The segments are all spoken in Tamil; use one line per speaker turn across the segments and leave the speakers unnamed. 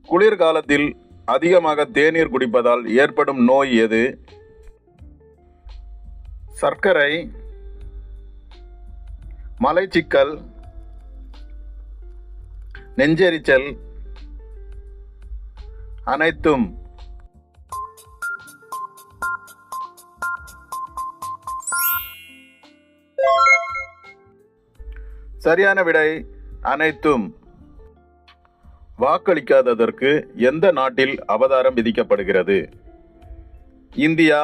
குளிர்காலத்தில் அதிகமாக தேநீர் குடிப்பதால் ஏற்படும் நோய் எது? சர்க்கரை, மலச்சிக்கல், நெஞ்செரிச்சல், அனைத்தும். சரியான விடை அனைத்தும். வாக்களிக்காததற்கு எந்த நாட்டில் அபராதம் விதிக்கப்படுகிறது? இந்தியா,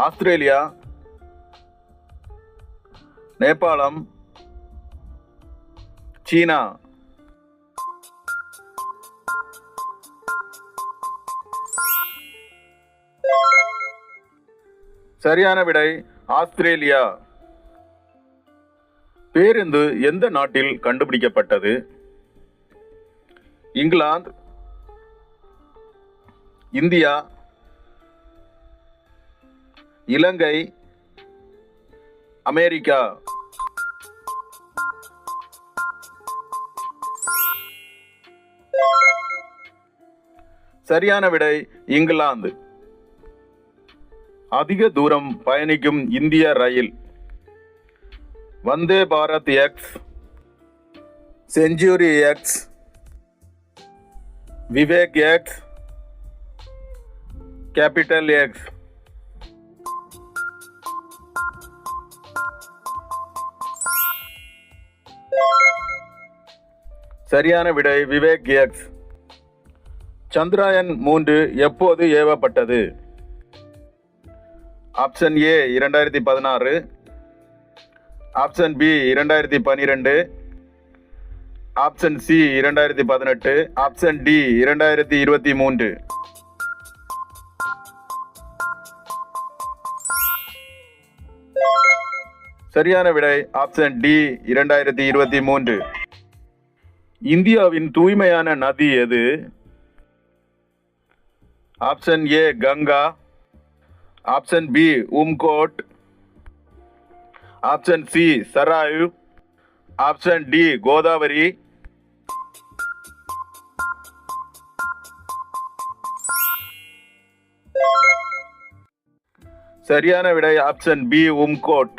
ஆஸ்திரேலியா, நேபாளம், சீனா. சரியான விடை ஆஸ்திரேலியா. பேருந்து எந்த நாட்டில் கண்டுபிடிக்கப்பட்டது? இங்கிலாந்து, இந்தியா, இலங்கை, அமெரிக்கா. சரியான விடை இங்கிலாந்து. அதிக தூரம் பயணிக்கும் இந்திய ரயில்? Vande Bharat ex, century ex, Vivek ex, capital ex. சரியான விடை விவேக் எக்ஸ். சந்திராயன் 3 எப்போது ஏவப்பட்டது? Option A 2016, option B 2012, option C 2018, option D 2023. சரியான விடை ஆப்ஷன் டி 2023. இந்தியாவின் தூய்மையான நதி எது? Option A Ganga, option B Umngot, option C Sarayu, option D Godavari. சரியான விடை ஆப்ஷன் பி உம்கோட்.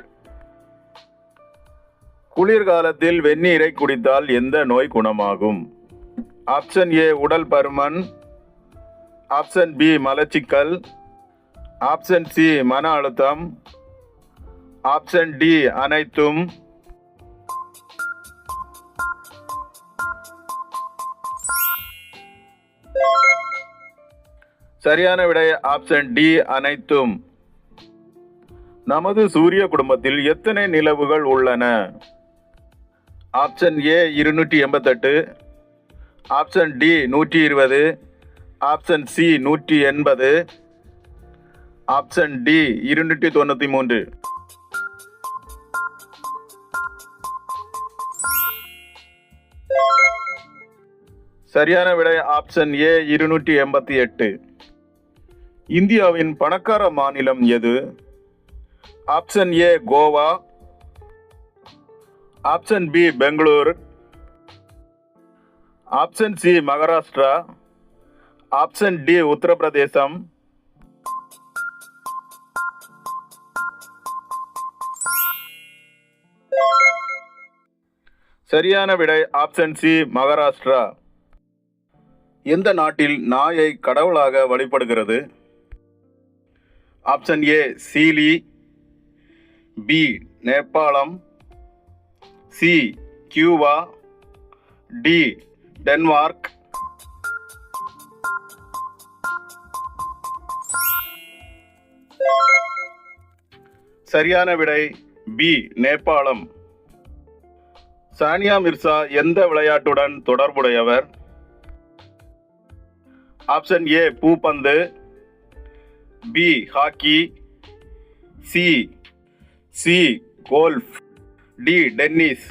குளிர்காலத்தில் வெந்நீரை குடித்தால் எந்த நோய் குணமாகும்? ஆப்ஷன் ஏ உடல் பருமன், ஆப்ஷன் பி மலச்சிக்கல், ஆப்ஷன் சி மன அழுத்தம், ஆப்ஷன் டி அனைத்தும். சரியான விடை ஆப்ஷன் டி அனைத்தும். நமது சூரிய குடும்பத்தில் எத்தனை நிலவுகள் உள்ளன? Option A 288, option D 120, option C 180, option D 293. சரியான விடை ஆப்ஷன் ஏ 288. இந்தியாவின் பணக்கார மாநிலம் எது? Option A Goa, option B Bengaluru, option C Maharashtra, option D உத்தரப்பிரதேசம். சரியான விடை ஆப்ஷன் சி மகாராஷ்டிரா. எந்த நாட்டில் நாயை கடவுளாக வழிபடுகிறது? ஆப்ஷன் ஏ சீலி, பி நேபாளம், சி கியூபா, டி டென்மார்க். சரியான விடை பி நேபாளம். சானியா மிர்சா எந்த விளையாட்டுடன் தொடர்புடையவர்? ஆப்ஷன் ஏ பூப்பந்து, B hockey, C golf, D tennis.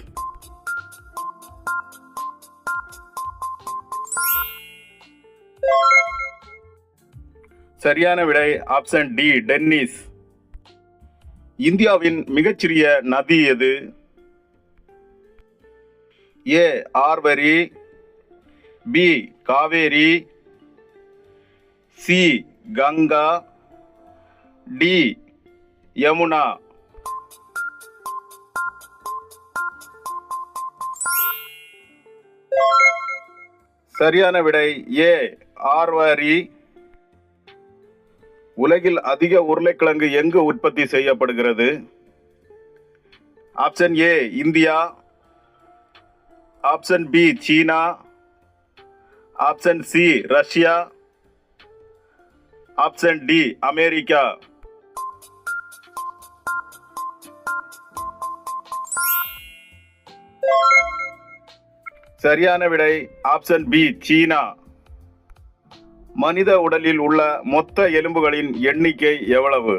சரியான விடை ஆப்ஷன் டி டென்னிஸ். இந்தியாவின் மிகச்சிறிய நதி எது? A Arvari, B Kaveri, C Ganga, D Yamuna. சரியான விடை ஏ ஆர்வரி. உலகில் அதிக உருளைக்கிழங்கு எங்கு உற்பத்தி செய்யப்படுகிறது? Option A India, option B China, option C Russia, option D America. சரியான விடை ஆப்ஷன் பி சீனா. மனித உடலில் உள்ள மொத்த எலும்புகளின் எண்ணிக்கை எவ்வளவு?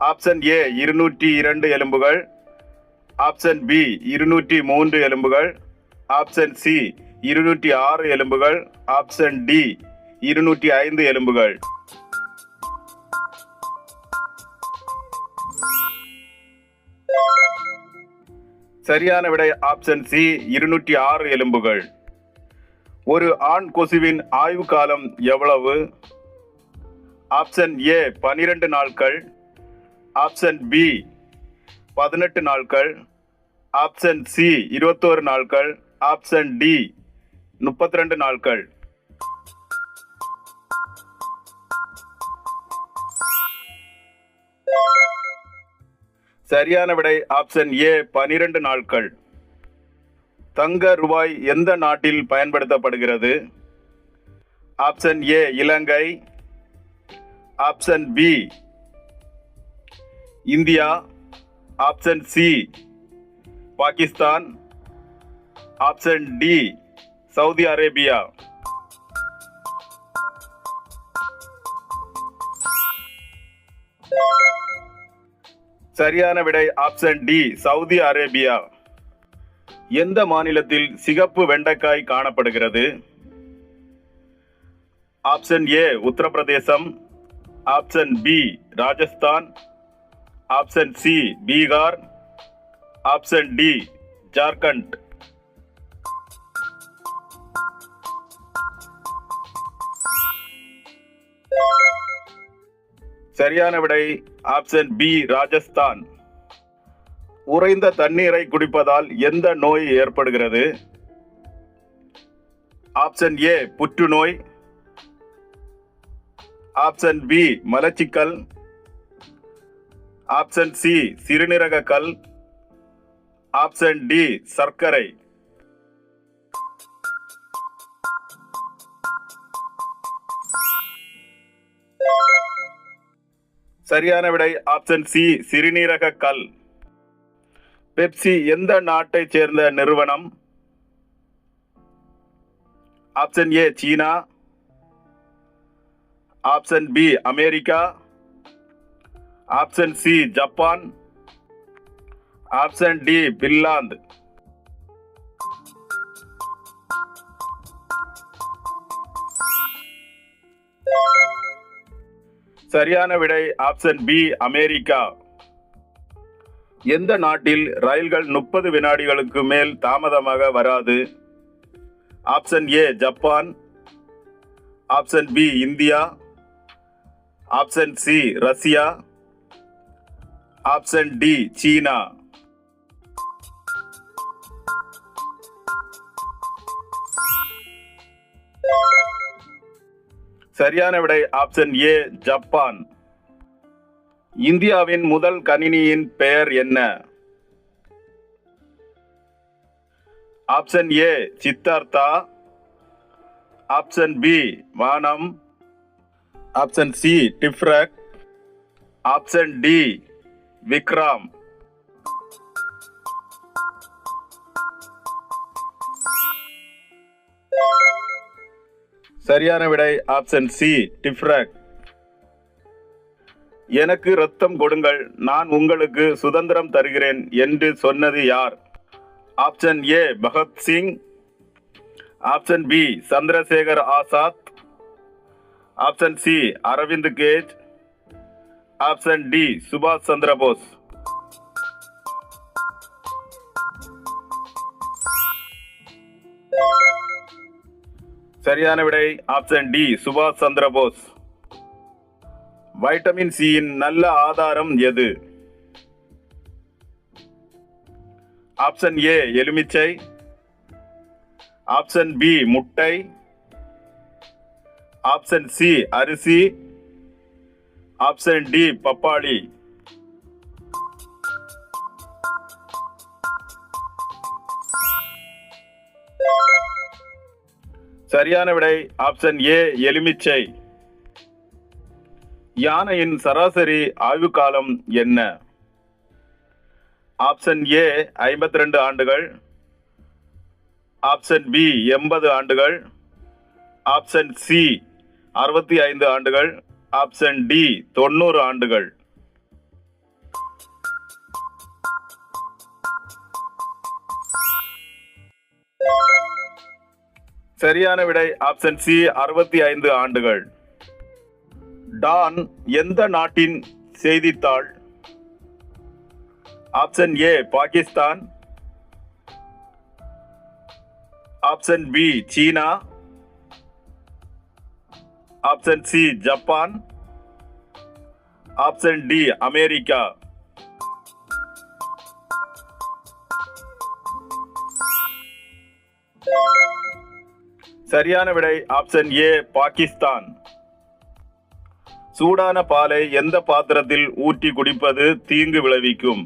ஆப்ஷன் ஏ 202 எலும்புகள், ஆப்ஷன் பி 203 எலும்புகள், ஆப்ஷன் சி 206 எலும்புகள், ஆப்ஷன் டி 205 எலும்புகள். சரியான விடை ஆப்ஷன் சி 206 எலும்புகள். ஒரு ஆண் கொசுவின் ஆய்வு காலம் எவ்வளவு? ஆப்ஷன் ஏ 12 நாட்கள், ஆப்ஷன் பி 18 நாட்கள், ஆப்ஷன் சி 21 நாட்கள், ஆப்ஷன் டி 32 நாட்கள். சரியான விடை ஆப்ஷன் ஏ 12 நாட்கள். தங்க ரூபாய் எந்த நாட்டில் பயன்படுத்தப்படுகிறது? Option A Ilangai, option B India, option C Pakistan, option D Saudi Arabia. சரியான விடை ஆப்ஷன் டி சவுதி அரேபியா. எந்த மாநிலத்தில் சிகப்பு வெண்டைக்காய் காணப்படுகிறது? ஆப்ஷன் ஏ உத்தரப்பிரதேசம், option B Rajasthan, option C Bihar, option D Jharkhand. சரியான விடை ஆப்ஷன் பி ராஜஸ்தான். உறைந்த தண்ணீரை குடிப்பதால் எந்த நோய் ஏற்படுகிறது? ஆப்ஷன் ஏ புற்றுநோய், ஆப்ஷன் பி மலச்சிக்கல், ஆப்ஷன் சி சிறுநீரக கல், ஆப்ஷன் டி சர்க்கரை. சரியான விடை ஆப்ஷன் சி சிறுநீரக கல். பெப்சி எந்த நாட்டை சேர்ந்த நிறுவனம்? Option A China, option B America, option C Japan, option D Finland. சரியான விடை ஆப்ஷன் பி அமெரிக்கா. எந்த நாட்டில் ரயில்கள் 30 வினாடிகளுக்கு மேல் தாமதமாக வராது? Option A Japan, option B India, option C Russia, option D China. சரியான விடை ஆப்ஷன் ஏ ஜப்பான். இந்தியாவின் முதல் கணினியின் பெயர் என்ன? Option A Siddhartha, option B வானம், option C TIFRAC, option D Vikram. சரியான விடை ஆப்ஷன் சி டிஃப்ரக். எனக்கு ரத்தம் கொடுங்கள், நான் உங்களுக்கு சுதந்திரம் தருகிறேன் என்று சொன்னது யார்? Option A Bhagat Singh, option B Chandrashekhar Azad, option C Arvind Kej, option D சுபாஷ் சந்திர போஸ். சரியான விடை ஆப்ஷன் டி சுபாஷ் சந்திர போஸ். வைட்டமின் சியின் நல்ல ஆதாரம் எது? ஆப்ஷன் ஏ எலுமிச்சை, ஆப்ஷன் பி முட்டை, ஆப்ஷன் சி அரிசி, ஆப்ஷன் டி பப்பாளி. சரியான விடை ஆப்ஷன் ஏ எலுமிச்சை. யானையின் சராசரி ஆயுள் காலம் என்ன? ஆப்ஷன் ஏ 52 ஆண்டுகள், ஆப்ஷன் பி 80 ஆண்டுகள், ஆப்ஷன் சி 65 ஆண்டுகள், ஆப்ஷன் டி 90 ஆண்டுகள். சரியான விடை ஆப்ஷன் சி 65 ஆண்டுகள். டான் எந்த நாட்டின் செய்தித்தாள்? Option A Pakistan, option B China, option C Japan, option D America. சரியான விடை ஆப்ஷன் ஏ பாகிஸ்தான். சூடான பாலை எந்த பாத்திரத்தில் ஊற்றி குடிப்பது தீங்கு விளைவிக்கும்?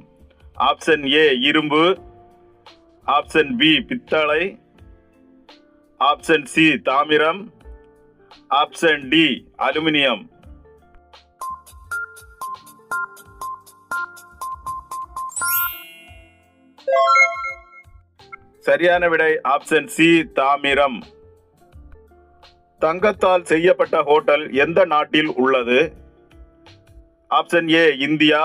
ஆப்ஷன் ஏ இரும்பு, ஆப்ஷன் பி பித்தளை, ஆப்ஷன் சி தாமிரம், ஆப்ஷன் டி அலுமினியம். சரியான விடை ஆப்ஷன் சி தாமிரம். தங்கத்தால் செய்யப்பட்ட ஹோட்டல் எந்த நாட்டில் உள்ளது? Option A India,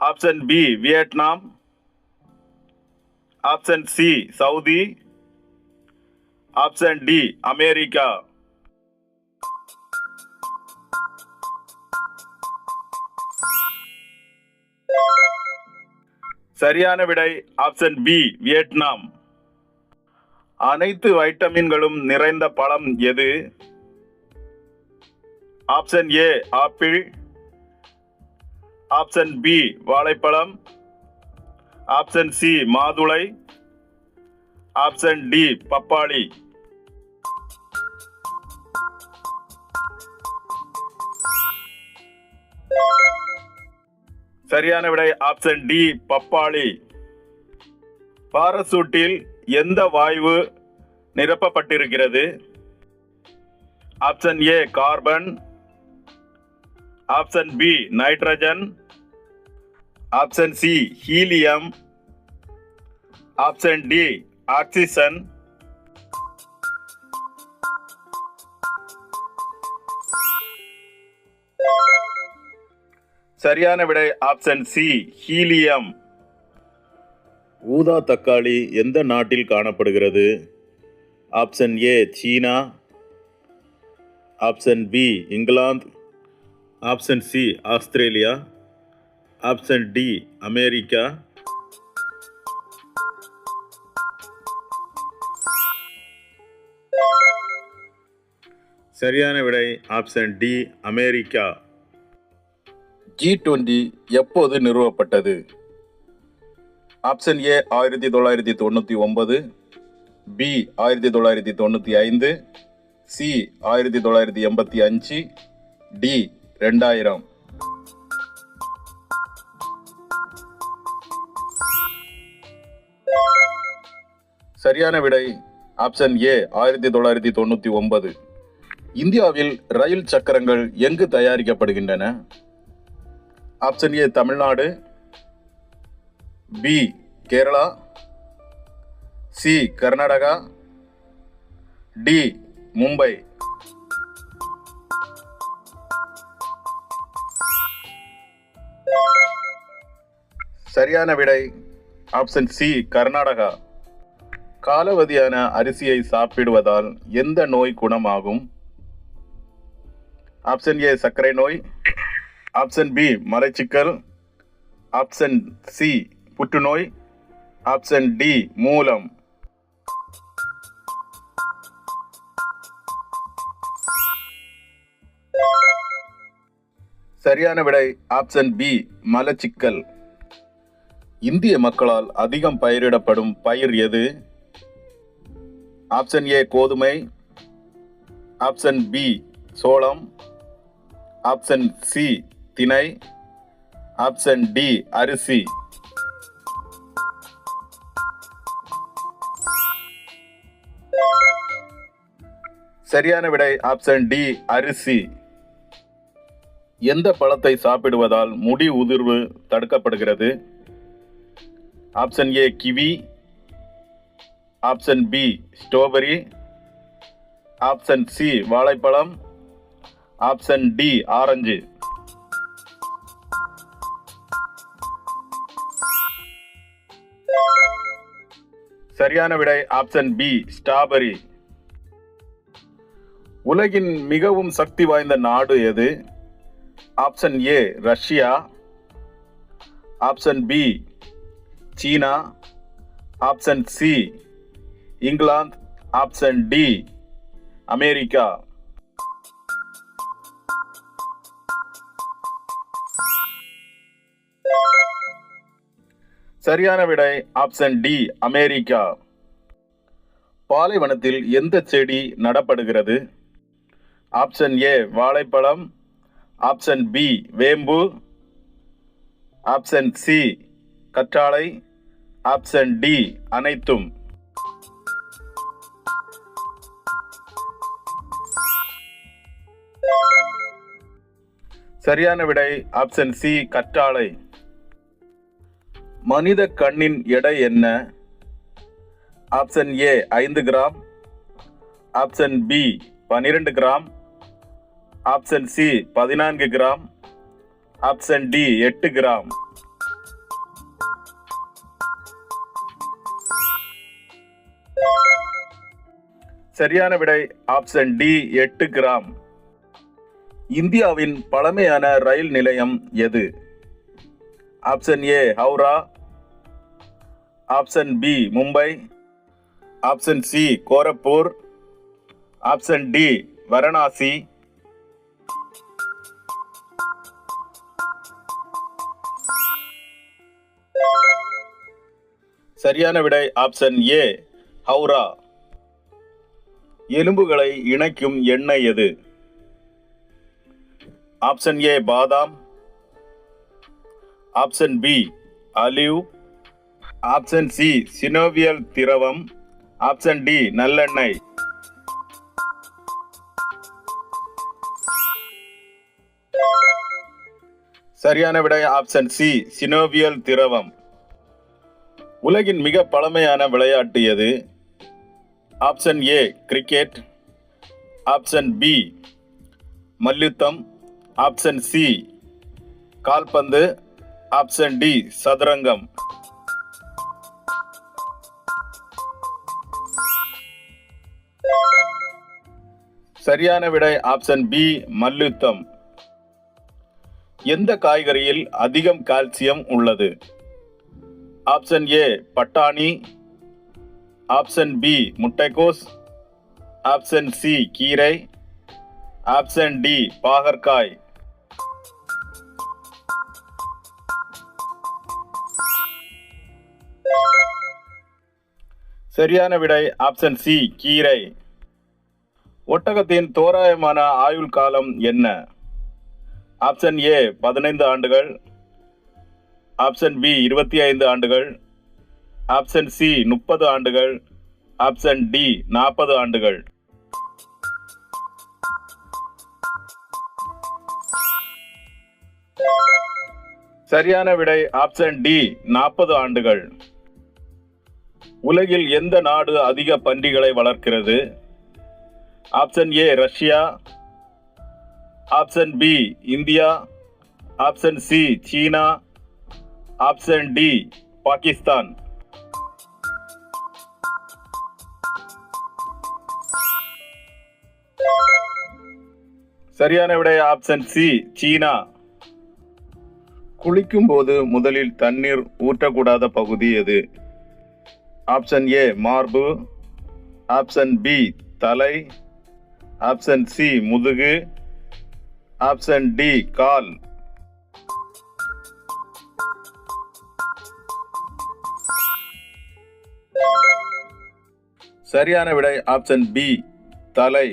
option B Vietnam, option C Saudi, option D America. சரியான விடை ஆப்ஷன் பி வியட்நாம். அனைத்து வைட்டமின்களும் நிறைந்த பழம் எது? Option A apple, option B வாழைப்பழம், ஆப்ஷன் சி மாதுளை, ஆப்ஷன் டி பப்பாளி. சரியான விடை ஆப்ஷன் டி பப்பாளி. பாராசூட்டில் எந்த வாயு நிரப்பப்பட்டிருக்கிறது? Option A carbon, option B nitrogen, option C helium, option D oxygen. சரியான விடை ஆப்ஷன் சி ஹீலியம். ஊதா தக்காளி எந்த நாட்டில் காணப்படுகிறது? Option A China, option B England, option C Australia, option D America. சரியான விடை ஆப்ஷன் டி அமெரிக்கா. G20 எப்போது நிறுவப்பட்டது? Option A 1999, B 1995, C 1985, D 2000. சரியான விடை ஆப்ஷன் ஏ 1999. இந்தியாவில் ரயில் சக்கரங்கள் எங்கு தயாரிக்கப்படுகின்றன? Option A Tamil Nadu, B Kerala, C Karnataka, D Mumbai. சரியான விடை ஆப்ஷன் சி கர்நாடகா. காலாவதியான அரிசியை சாப்பிடுவதால் எந்த நோய் குணமாகும்? ஆப்ஷன் ஏ சர்க்கரை நோய், ஆப்ஷன் பி மலச்சிக்கல், ஆப்ஷன் சி புற்றுநோய், ஆப்ஷன் டி மூலம். சரியான விடை ஆப்ஷன் பி மலச்சிக்கல். இந்திய மக்களால் அதிகம் பயிரிடப்படும் பயிர் எது? ஆப்ஷன் ஏ கோதுமை, ஆப்ஷன் பி சோளம், ஆப்ஷன் சி திணை, ஆப்ஷன் டி அரிசி. சரியான விடை ஆப்ஷன் டி அரிசி. எந்த பழத்தை சாப்பிடுவதால் முடி உதிர்வு தடுக்கப்படுகிறது? Option A kiwi, option B strawberry, option C வாழைப்பழம், ஆப்ஷன் டி ஆரஞ்சு. சரியான விடை ஆப்ஷன் பி ஸ்ட்ராபெரி. உலகின் மிகவும் சக்தி வாய்ந்த நாடு எது? Option A Russia, option B China, option C England, option D America. சரியான விடை ஆப்ஷன் டி அமெரிக்கா. பாலைவனத்தில் எந்த செடி நடப்படுகிறது? ஆப்ஷன் ஏ வாழைப்பழம், ஆப்ஷன் பி வேம்பு, ஆப்ஷன் சி கற்றாழை, ஆப்ஷன் டி அனைத்தும். சரியான விடை ஆப்ஷன் சி கற்றாழை. மனித கண்ணின் எடை என்ன? Option A 5 gram, option B 12 gram, option C 14 gram, option D 8 gram. சரியான விடை ஆப்ஷன் டி 8 கிராம். இந்தியாவின் பழமையான ரயில் நிலையம் எது? Option A Howrah, option B Mumbai, option C Gorakhpur, option D Varanasi. சரியான விடை ஆப்ஷன் ஏ ஹவுரா. எலும்புகளை இணைக்கும் எண்ணெய் எது? ஆப்ஷன் ஏ பாதாம், option B olive, option C synovial திரவம், ஆப்ஷன் டி நல்லெண்ணெய். சரியான விடை ஆப்ஷன் சி சினோவியல் திரவம். உலகின் மிக பழமையான விளையாட்டு எது? Option A cricket, option B மல்யுத்தம், ஆப்ஷன் சி கால்பந்து, ஆப்ஷன் டி சதுரங்கம். சரியான விடை ஆப்ஷன் பி மல்யுத்தம். எந்த காய்கறியில் அதிகம் கால்சியம் உள்ளது? ஆப்ஷன் ஏ பட்டாணி, ஆப்ஷன் பி முட்டைக்கோஸ், ஆப்ஷன் சி கீரை, ஆப்ஷன் டி பாகற்காய். சரியான விடை ஆப்ஷன் சி கீரை. ஒட்டகத்தின் தோராயமான ஆயுள் காலம் என்ன? ஆப்ஷன் ஏ 15 ஆண்டுகள், ஆப்ஷன் பி 25 ஆண்டுகள், ஆப்ஷன் சி 30 ஆண்டுகள், ஆப்ஷன் டி 40 ஆண்டுகள். சரியான விடை ஆப்ஷன் டி 40 ஆண்டுகள். உலகில் எந்த நாடு அதிக பன்றிகளை வளர்க்கிறது? Option A Russia, option B India, option C China, option D Pakistan. சரியான விடை ஆப்ஷன் சி சீனா. குளிக்கும் போது முதலில் தண்ணீர் ஊற்றக்கூடாத பகுதி எது? ஆப்ஷன் ஏ மார்பு, ஆப்ஷன் பி தலை, ஆப்ஷன் சி முதுகு, ஆப்ஷன் டி கால், சரியான விடை ஆப்ஷன் பி, தலை.